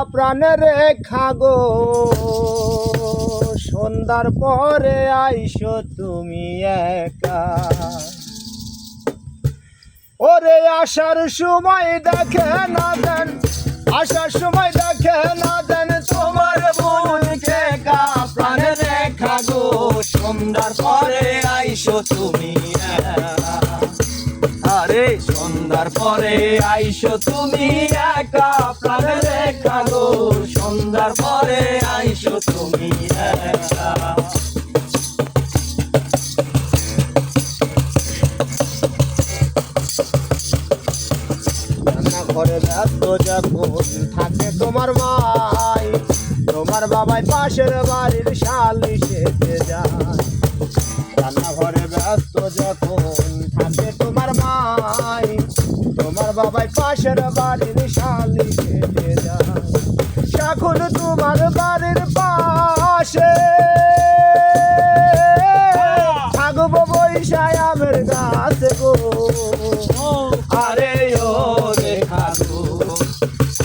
প্রাণের রেখা গো সন্ধ্যার পরে আইসো তুমি একা ওরে আসার সময় দেখে না দেন আসার সময় দেখে না দেন তোমার বোনকে কা প্রাণের রেখা গো সন্ধ্যার পরে আইসো তুমি আরে সন্ধ্যার পরে আইসো তুমি একা প্রাণের রেখা গো সন্ধ্যার পরে আইসো তুমি একা ঘরে ব্যস্ত যখন থাকে তোমার মাই তোমার বাবাই পাশের বাড়ির সালিশে যায় রান্নাঘরে ব্যস্ত যখন থাকে তোমার মাই তোমার বাবাই পাশের বাড়ির সালিশে যায় এখন তোমার বাড়ির পাশে থাকবো বৈশায় আমের গাছ গো আরে ও রেখা গো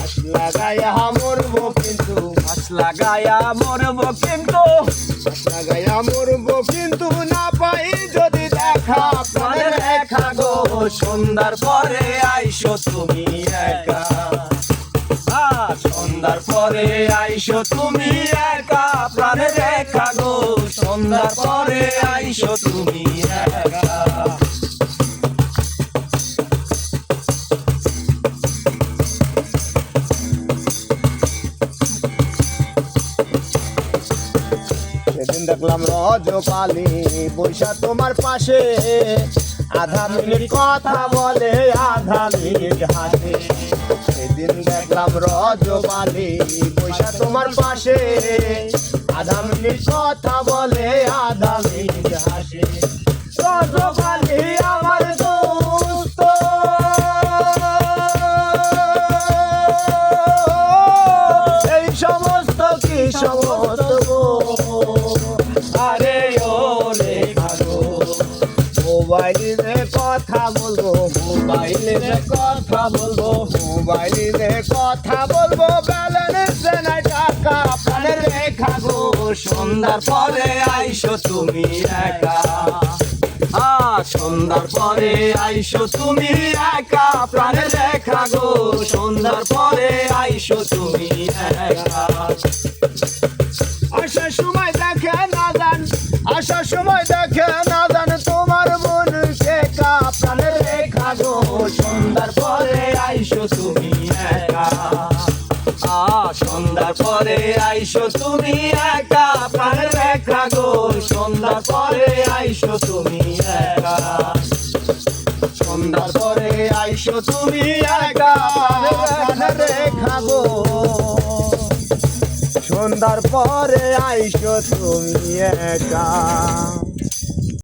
আশ লাগাইয়া মরবো কিন্তু আশ লাগাইয়া মরবো কিন্তু আশ লাগাইয়া মরবো কিন্তু না পাই যদি দেখা প্রাণের রেখা গো সন্ধ্যার পরে আইসো তুমি একা সন্ধ্যার পরে আইসো তুমি একা প্রাণের রেখা গো সন্ধ্যার পরে আইসো তুমি একা সেদিন দেখলাম রজপালি বৈশা তোমার পাশে আধা মিনিট কথা বলে আধা মিনিট হাসে সেদিন দেখলাম রজপালি বৈশা তোমার পাশে আধা মিনিট কথা বলে আধা মিনিট হাসে রজপালি আমার দোস্ত এই সমস্ত কি সমস্ত আরে ও রেখা গো মোবাইলে কথা বলবো মোবাইলে কথা বলবো মোবাইলে কথা বলবো ব্যালেন্স নাই টাকা প্রাণের রেখা গো সন্ধ্যার পরে আইসো তুমি একা সন্ধ্যার পরে আইসো তুমি একা প্রাণের রেখা গো সন্ধ্যার পরে আইসো তুমি একা আসার সময় দেখে না জান আসার সময় দেখে না জান তোমার বোনকে কা প্রাণের রেখা গো সন্ধ্যার পরে আইসো তুমি একা সন্ধ্যার পরে আইসো তুমি একা প্রাণের রেখা গো সন্ধ্যার পরে আইসো তুমি একা সন্ধ্যার পরে আইসো তুমি একা প্রাণের রেখা গো সন্ধ্যার পরে আইসো তুমি একা।